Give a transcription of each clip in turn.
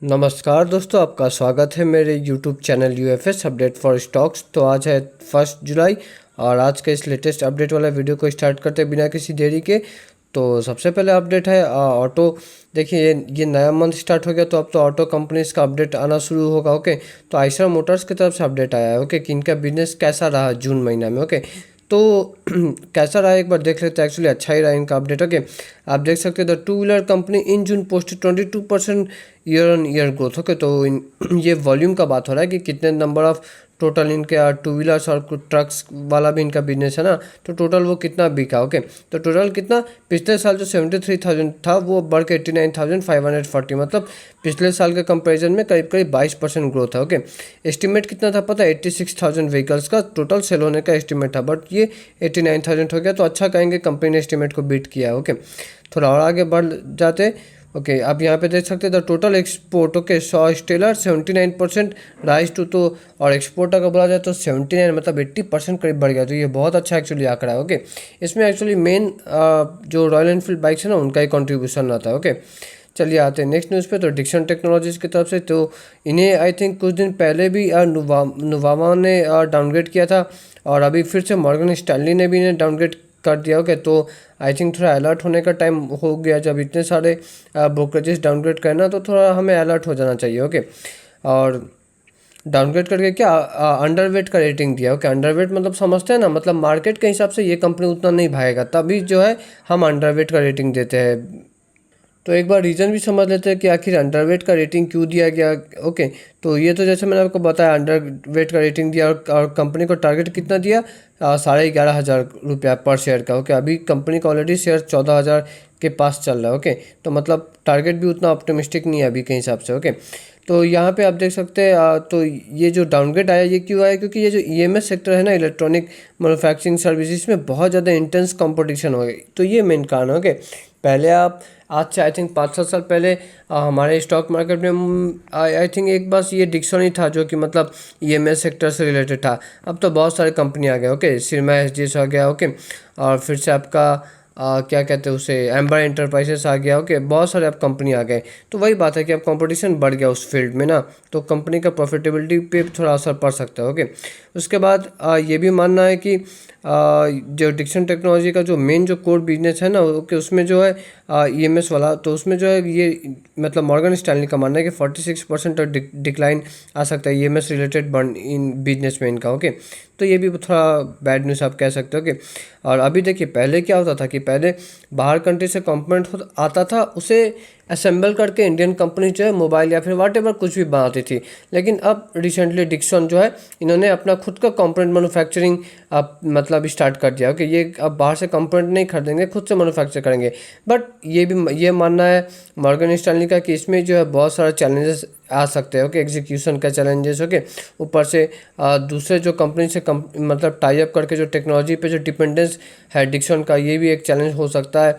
नमस्कार दोस्तों, आपका स्वागत है मेरे YouTube channel UFS update for stocks. तो आज है 1 जुलाई और आज के इस लेटेस्ट अपडेट वाला वीडियो को स्टार्ट करते हैं बिना किसी देरी के। तो सबसे पहले अपडेट है ऑटो। देखिए ये नया मंथ स्टार्ट हो गया तो अब तो ऑटो कंपनीज का अपडेट आना शुरू होगा। ओके, तो आइशर मोटर्स की तरफ से अपडेट आया है। ओके, कि इनका बिजनेस कैसा रहा जून महीना में। ओके, तो कैसा रहा एक बार देख लेते हैं। एक्चुअली अच्छा ही रहा इनका अपडेट। ओके, आप देख सकते हैं the two wheeler company in June post 22% year on year growth. Okay, तो ये वॉल्यूम का बात हो रहा है कि कितने नंबर ऑफ टोटल इनके टू व्हीलर्स और ट्रक्स वाला भी इनका बिजनेस है ना, तो टोटल वो कितना बिका। ओके, तो टोटल कितना पिछले साल जो 73,000 था वो बढ़ के 89,540, मतलब पिछले साल के कंपैरिजन में करीब करीब 22% ग्रोथ है। ओके, एस्टिमेट कितना था पता है, 86,000 व्हीकल्स का टोटल सेल होने का एस्टिमेट था, बट ये 89,000 हो गया। तो अच्छा कहेंगे कंपनी ने एस्टिमेट को बीट किया है। ओके, थोड़ा और आगे बढ़ जाते। ओके, आप यहाँ पे देख सकते हैं the total export. Okay, so stellar 79% rise to, तो और एक्सपोर्ट अगर बोला जाए तो 79 मतलब 80% करीब बढ़ गया। तो ये बहुत अच्छा एक्चुअली आंकड़ा है। ओके, इसमें एक्चुअली मेन जो रॉयल एनफील्ड बाइक्स है ना उनका ही कॉन्ट्रीब्यूशन रहता है। ओके, चलिए आते हैं नेक्स्ट न्यूज़ पे। तो डिक्सन टेक्नोलॉजीज की तरफ से, तो इन्हें आई थिंक कुछ दिन पहले भी नुवामा ने डाउनग्रेड किया था और अभी फिर से मॉर्गन स्टैनली ने भी इन्हें डाउनग्रेड कर दिया। ओके, तो आई थिंक थोड़ा अलर्ट होने का टाइम हो गया। जब इतने सारे ब्रोकरेजेस डाउनग्रेड करना तो थोड़ा हमें अलर्ट हो जाना चाहिए। ओके, और डाउनग्रेड करके क्या अंडरवेट का रेटिंग दिया। ओके, अंडरवेट मतलब समझते हैं ना, मतलब मार्केट के हिसाब से ये कंपनी उतना नहीं भागेगा, तभी जो है हम अंडरवेट का रेटिंग देते हैं। तो एक बार रीज़न भी समझ लेते हैं कि आखिर अंडरवेट का रेटिंग क्यों दिया गया। ओके, तो ये तो जैसे मैंने आपको बताया अंडरवेट का रेटिंग दिया और कंपनी को टारगेट कितना दिया, 11,500 रुपया पर शेयर का। ओके, अभी कंपनी का ऑलरेडी शेयर 14,000 के पास चल रहा है। ओके, तो मतलब टारगेट भी उतना ऑप्टिमिस्टिक नहीं है अभी के हिसाब से। ओके, तो यहाँ पे आप देख सकते हैं तो ये जो डाउनग्रेड आया ये क्यों आया, क्योंकि ये जो ईएमएस सेक्टर है ना, इलेक्ट्रॉनिक मैन्युफैक्चरिंग सर्विसेज में बहुत ज़्यादा इंटेंस कंपटीशन हो गई। तो ये मेन कारण है। ओके, पहले आप आज से आई थिंक 5-7 साल पहले हमारे स्टॉक मार्केट में आई थिंक एक बस ये डिक्सन ही था जो कि मतलब ईएमएस सेक्टर से रिलेटेड था। अब तो बहुत सारे कंपनी आ गए। ओके, सिरमा एसजीएस आ गया। ओके, और फिर से आपका क्या कहते हैं उसे, एम्बर एंटरप्राइजेस आ गया। ओके, बहुत सारे अब कंपनी आ गए। तो वही बात है कि अब कंपटीशन बढ़ गया उस फील्ड में ना, तो कंपनी का प्रॉफिटेबिलिटी पे थोड़ा असर पड़ सकता है। ओके, उसके बाद ये भी मानना है कि जो डिक्सन टेक्नोलॉजी का जो मेन जो कोर बिजनेस है ना, ओके, उसमें जो है ईएमएस वाला, तो उसमें जो है ये मतलब मॉर्गन स्टैनली का मानना है कि 46% तक डिक्लाइन आ सकता है EMS related burn in business में इनका। ओके, तो ये भी थोड़ा बैड न्यूज़ आप कह सकते हो। कि और अभी देखिए पहले क्या होता था कि पहले बाहर कंट्री से कंपोनेंट आता था, उसे असेंबल करके इंडियन कंपनी जो है मोबाइल या फिर वाट एवर कुछ भी बनाती थी। लेकिन अब रिसेंटली डिक्सन जो है इन्होंने अपना खुद का कंपोनेंट मैन्युफैक्चरिंग मतलब स्टार्ट कर दिया। ओके, ये अब बाहर से कंपोनेंट नहीं खरीदेंगे, खुद से मैन्युफैक्चर करेंगे। बट ये मानना है मॉर्गन स्टैनली का कि इसमें जो है बहुत सारे चैलेंजेस आ सकते हैं। ओके, एग्जीक्यूशन का चैलेंजेस। ओके, ऊपर से दूसरे जो कंपनी से मतलब टाई अप करके जो टेक्नोलॉजी पे जो डिपेंडेंस है डिक्सन का, ये भी एक चैलेंज हो सकता है।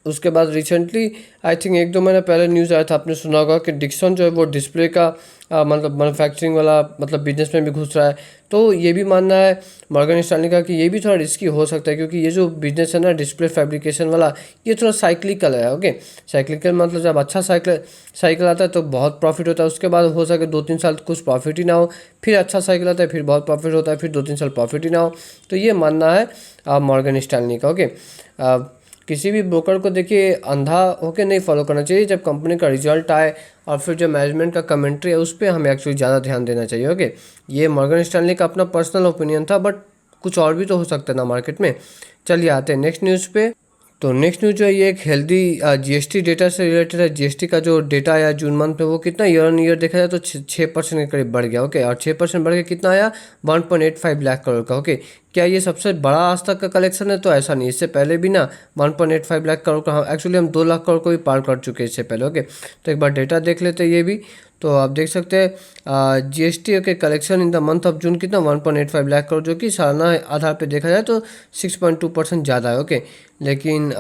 उसके बाद रिसेंटली आई थिंक 1-2 महीने पहले न्यूज़ आया था, आपने सुना होगा कि डिक्सन जो है वो डिस्प्ले का मतलब मैन्युफैक्चरिंग वाला मतलब बिजनेस में भी घुस रहा है। तो ये भी मानना है मॉर्गन स्टैनली का कि ये भी थोड़ा रिस्की हो सकता है, क्योंकि ये जो बिजनेस है ना डिस्प्ले फैब्रिकेशन वाला, ये थोड़ा साइक्लिकल है। ओके, साइक्लिकल मतलब जब अच्छा साइकिल आता है तो बहुत प्रॉफिट होता है, उसके बाद हो सके 2-3 साल कुछ प्रॉफिट ही ना हो, फिर अच्छा साइकिल आता है, फिर बहुत प्रॉफिट होता है, फिर 2-3 साल प्रॉफिट ही ना हो। तो ये मानना है मॉर्गन स्टैनली का। ओके, किसी भी ब्रोकर को देखिए अंधा होकर नहीं फॉलो करना चाहिए। जब कंपनी का रिजल्ट आए और फिर जो मैनेजमेंट का कमेंट्री है उस पर हमें एक्चुअली ज़्यादा ध्यान देना चाहिए। ओके, ये मॉर्गन स्टैनली का अपना पर्सनल ओपिनियन था, बट कुछ और भी तो हो सकता है ना मार्केट में। चलिए आते हैं नेक्स्ट न्यूज़ पे। तो नेक्स्ट न्यूज़ जो है ये एक हेल्दी जीएसटी डेटा से रिलेटेड है। जीएसटी का जो डेटा आया जून मंथ में वो कितना ईयर ऑन ईयर देखा जाए तो 6% के करीब बढ़ गया। ओके, और 6% बढ़ के कितना आया, 1.85 लाख करोड़ का। ओके, क्या ये सबसे बड़ा आज तक का कलेक्शन है? तो ऐसा नहीं, इससे पहले भी ना 1.85 लाख करोड़ का, एक्चुअली हम 2 लाख करोड़ को भी पार कर चुके हैं इससे पहले। ओके, तो एक बार डेटा देख लेते हैं ये भी। तो आप देख सकते हैं जीएसटी के collection in the month of June कितना 1.85 लाख करोड़, जो कि सालाना आधार पे देखा जाए तो 6.2% ज़्यादा है। ओके, लेकिन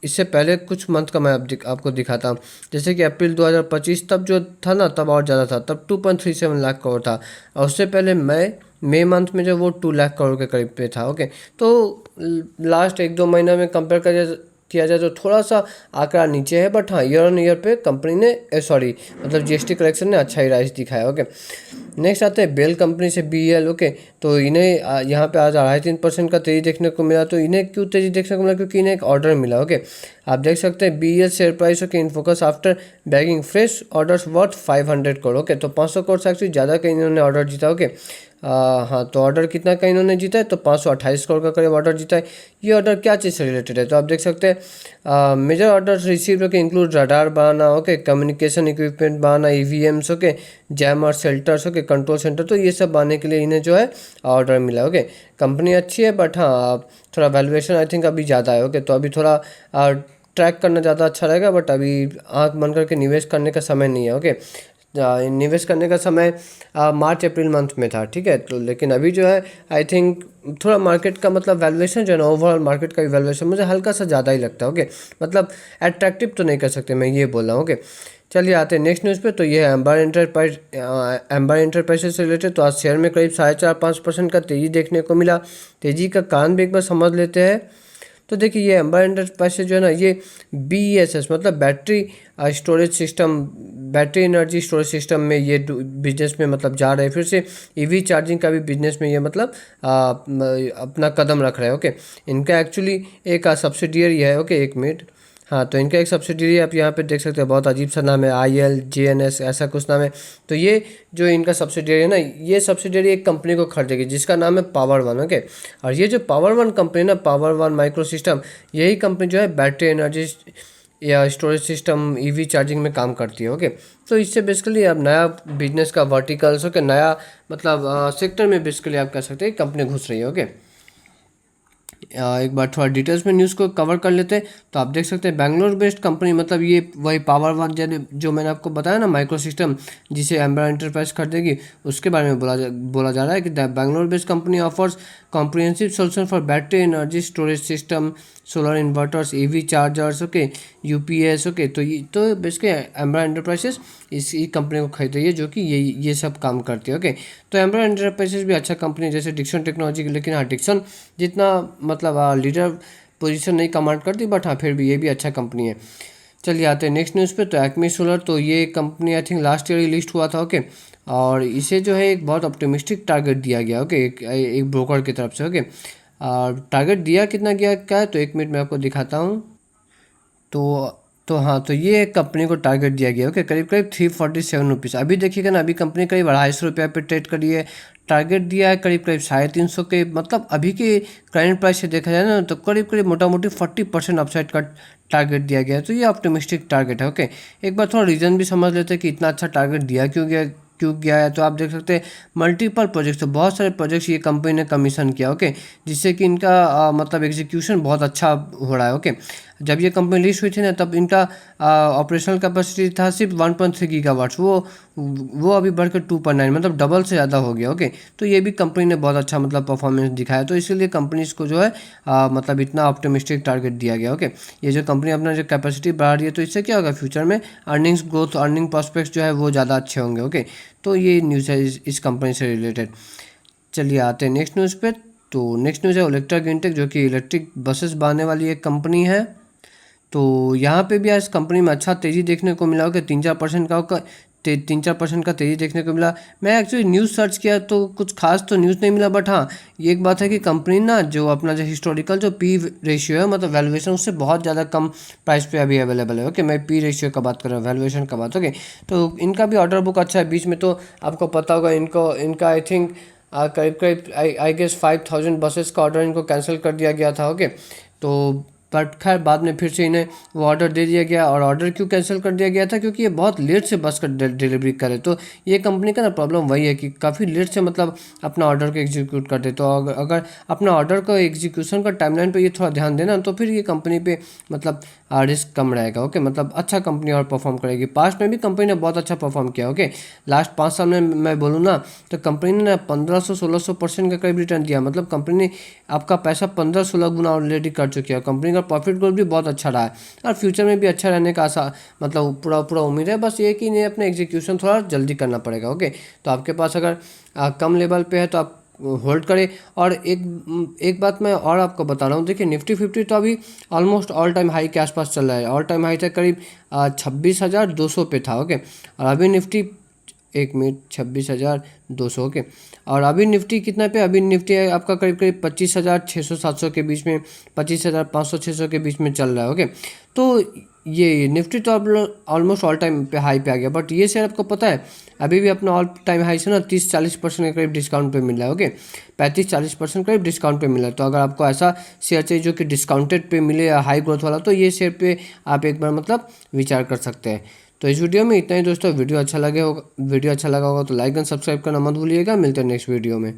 इससे पहले कुछ मंथ का मैं आपको दिखाता हूँ। जैसे कि अप्रैल 2025 तब जो था ना तब और ज़्यादा था, तब 2.37 लाख करोड़ था। और उससे पहले मई मंथ में जो वो 2 लाख करोड़ के करीब पे था। ओके, तो लास्ट 1-2 महीना में कंपेयर करिए किया जाए तो थोड़ा सा आंकड़ा नीचे है, बट हाँ ईयर ऑन ईयर पे कंपनी ने मतलब जीएसटी कलेक्शन ने अच्छा ही राइज दिखाया। ओके, नेक्स्ट आते हैं बेल कंपनी से BEL। ओके, तो इन्हें यहाँ पे आज 2.5-3% का तेजी देखने को मिला। तो इन्हें क्यों तेजी देखने को मिला? क्योंकि इन्हें एक ऑर्डर मिला। ओके, आप देख सकते हैं BEL share price okay in focus after bagging fresh orders worth 500 crore. Okay, तो 500 करोड़ से एक्चुअली ज़्यादा का इन्होंने ऑर्डर जीता। ओके, हाँ, तो ऑर्डर कितना का इन्होंने जीता है? तो 528 करोड़ का करीब ऑर्डर जीता है। ये ऑर्डर क्या चीज़ से रिलेटेड है? तो आप देख सकते हैं major orders receive okay include radar बनाना, ओके, कम्युनिकेशन इक्विपमेंट बनाना, EVMs okay, jammer shelters okay, control centre. तो ये सब बनाने के लिए इन्हें जो है ऑर्डर मिला। ओके, कंपनी अच्छी है, बट हाँ थोड़ा वैल्यूएशन आई थिंक अभी ज़्यादा है। ओके, तो अभी थोड़ा ट्रैक करना ज़्यादा अच्छा रहेगा, बट अभी आँख बंद करके निवेश करने का समय नहीं है। ओके, निवेश करने का समय मार्च अप्रैल मंथ में था, ठीक है। तो लेकिन अभी जो है आई थिंक थोड़ा मार्केट का मतलब वैल्यूएशन जो है ना, ओवरऑल मार्केट का वैल्यूएशन मुझे हल्का सा ज़्यादा ही लगता है। ओके, मतलब अट्रैक्टिव तो नहीं कर सकते, मैं ये बोल रहा हूँ। ओके, चलिए आते हैं नेक्स्ट न्यूज़ पे। तो ये है एम्बर एंटरप्राइजेज से रिलेटेड। तो आज शेयर में करीब 4.5-5% का तेज़ी देखने को मिला। तेज़ी का कारण भी एक बार समझ लेते हैं। तो देखिए ये एम्बर एंटरप्राइजेज जो है ना, ये BESS मतलब battery storage system, battery energy storage system में ये बिजनेस में मतलब जा रहे हैं। फिर से EV चार्जिंग का भी बिजनेस में ये मतलब अपना कदम रख रहे हैं। ओके, इनका एक्चुअली एक सब्सिडियरी है। ओके, एक मिनट, हाँ, तो इनका एक सब्सिडियरी आप यहाँ पे देख सकते हैं, बहुत अजीब सा नाम है, ILJNS ऐसा कुछ नाम है। तो ये जो इनका सब्सिडियरी है ना, ये सब्सिडियरी एक कंपनी को खरीदेगी जिसका नाम है पावर वन। ओके, और ये जो पावर वन कंपनी ना, पावर वन माइक्रो सिस्टम, यही कंपनी जो है बैटरी एनर्जी या स्टोरेज सिस्टम EV चार्जिंग में काम करती है। ओके, तो इससे बेसिकली आप नया बिजनेस का वर्टिकल्स ओके, नया मतलब सेक्टर में बेसिकली आप कह सकते हैं कंपनी घुस रही है। ओके, एक बार थोड़ा डिटेल्स में न्यूज़ को कवर कर लेते हैं। तो आप देख सकते हैं बेंगलोर बेस्ड कंपनी, मतलब ये वही पावर वन जो मैंने आपको बताया ना माइक्रो सिस्टम, जिसे एम्बर एंटरप्राइज खरीदेगी, उसके बारे में बोला जा रहा है कि the Bangalore based company offers comprehensive solution for battery energy storage system, solar inverters, EV chargers okay, UPS। Okay, तो बेसिकली एम्बर एंटरप्राइजेस इस कंपनी को खरीद रही है जो कि ये सब काम करती है। ओके, तो एम्बर एंटरप्राइजेस भी अच्छा कंपनी जैसे डिक्सन टेक्नोलॉजी की, लेकिन हाँ डिक्सन जितना मतलब लीडर पोजीशन नहीं कमांड करती, बट हाँ फिर भी ये भी अच्छा कंपनी है। चलिए आते हैं नेक्स्ट न्यूज़ पे। तो एक्मी सोलर, तो ये company I think last year he list हुआ था। ओके, और इसे जो है एक बहुत ऑप्टिमिस्टिक टारगेट दिया गया। ओके, एक ब्रोकर की तरफ से। ओके, और टारगेट दिया कितना गया क्या है, तो एक मिनट में आपको दिखाता हूँ। तो हाँ, तो ये कंपनी को टारगेट दिया गया। ओके, करीब करीब 347 रुपीज़। अभी देखिएगा ना, अभी कंपनी करीब 250 रुपये पे ट्रेड करी है। टारगेट दिया है करीब करीब 350 के, मतलब अभी के करंट प्राइस से देखा जाए ना, तो करीब करीब मोटा मोटी 40% अपसाइड का टारगेट दिया गया है। तो ये ऑप्टिमिस्टिक टारगेट है। ओके, एक बार थोड़ा रीज़न भी समझ लेते हैं कि इतना अच्छा टारगेट दिया क्यों गया है। तो आप देख सकते हैं मल्टीपल प्रोजेक्ट्स, तो बहुत सारे प्रोजेक्ट्स ये कंपनी ने कमीशन किया। ओके, जिससे कि इनका मतलब एग्जीक्यूशन बहुत अच्छा हो रहा है। ओके, जब ये कंपनी लिस्ट हुई थी ना, तब इनका ऑपरेशनल कैपेसिटी था सिर्फ 1.3 गीगावाट्स, वो अभी बढ़कर 2.9 मतलब डबल से ज़्यादा हो गया। ओके, तो ये भी कंपनी ने बहुत अच्छा मतलब परफॉर्मेंस दिखाया। तो इसीलिए कंपनीज को जो है मतलब इतना ऑप्टिमिस्टिक टारगेट दिया गया। ओके, ये जो कंपनी अपना जो कैपेसिटी बढ़ा रही है, तो इससे क्या होगा फ्यूचर में अर्निंग्स ग्रोथ, अर्निंग प्रॉस्पेक्ट्स जो है वो ज़्यादा अच्छे होंगे। ओके, तो ये न्यूज़ है इस कंपनी से रिलेटेड। चलिए आते हैं नेक्स्ट न्यूज़ पे। तो नेक्स्ट न्यूज़ है ओलेक्ट्रा ग्रीनटेक, जो कि इलेक्ट्रिक बसेस बनाने वाली एक कंपनी है। तो यहाँ पे भी आज कंपनी में अच्छा तेज़ी देखने को मिला। कि 3-4% का तेज़ी देखने को मिला। मैं एक्चुअली न्यूज़ सर्च किया तो कुछ खास तो न्यूज़ नहीं मिला, बट हाँ ये एक बात है कि कंपनी ना जो अपना जो हिस्टोरिकल जो P रेशियो है, मतलब वैल्यूएशन, उससे बहुत ज़्यादा कम प्राइस पे अभी अवेलेबल है। ओके, मैं P रेशियो का बात कर रहा हूँ, वैल्यूएशन का बात। ओके, तो इनका भी ऑर्डर बुक अच्छा है। बीच में तो आपको पता होगा इनका आई थिंक करीब करीब आई गेस 5000 बसेस का ऑर्डर इनको कैंसिल कर दिया गया था। ओके, तो बट खैर बाद में फिर से इन्हें वो ऑर्डर दे दिया गया। और ऑर्डर क्यों कैंसिल कर दिया गया था? क्योंकि ये बहुत लेट से बस का डिलीवरी करे। तो ये कंपनी का ना प्रॉब्लम वही है कि काफ़ी लेट से मतलब अपना ऑर्डर को एग्जीक्यूट करते। तो अगर अपना ऑर्डर को एग्जीक्यूशन का टाइमलाइन पे ये थोड़ा ध्यान देना, तो फिर ये कंपनी पे मतलब रिस्क कम रहेगा। ओके, मतलब अच्छा कंपनी और परफॉर्म करेगी। पास्ट में भी कंपनी ने बहुत अच्छा परफॉर्म किया। ओके, लास्ट 5 साल में मैं बोलूँ ना, तो कंपनी ने 1500-1600% का करीब रिटर्न दिया। मतलब कंपनी ने आपका पैसा 15-16 गुना ऑलरेडी कर चुकी है। कंपनी का प्रॉफिट ग्रोथ भी बहुत अच्छा रहा है और फ्यूचर में भी अच्छा रहने का आशा मतलब पूरा उम्मीद है। बस ये कि इन्हें अपना एग्जीक्यूशन थोड़ा जल्दी करना पड़ेगा। ओके, तो आपके पास अगर कम लेवल पे है तो आप होल्ड करे। और एक बात मैं और आपको बता रहा हूँ, देखिए निफ्टी 50 तो अभी ऑलमोस्ट ऑल टाइम हाई के आसपास चल रहा है। ऑल टाइम हाई तक करीब 26,200 पे था। ओके, और अभी निफ्टी 26,200। ओके, और अभी निफ्टी कितना पे, अभी निफ्टी है आपका करीब करीब 25,600-700 के बीच में, 25,500-600 के बीच में चल रहा है। ओके, तो ये निफ्टी तो अब ऑलमोस्ट ऑल टाइम पे हाई पे आ गया, बट ये शेयर आपको पता है अभी भी अपना ऑल टाइम हाई से ना 30-40% के करीब डिस्काउंट पे मिल रहा है। ओके, 35-40% करीब डिस्काउंट पे मिल रहा है। तो अगर आपको ऐसा शेयर चाहिए जो कि डिस्काउंटेड पे मिले या हाई ग्रोथ वाला, तो ये शेयर पे आप एक बार मतलब विचार कर सकते हैं। तो इस वीडियो में इतना ही दोस्तों। वीडियो अच्छा लगा होगा तो लाइक एंड सब्सक्राइब करना मत भूलिएगा। मिलते हैं नेक्स्ट वीडियो में।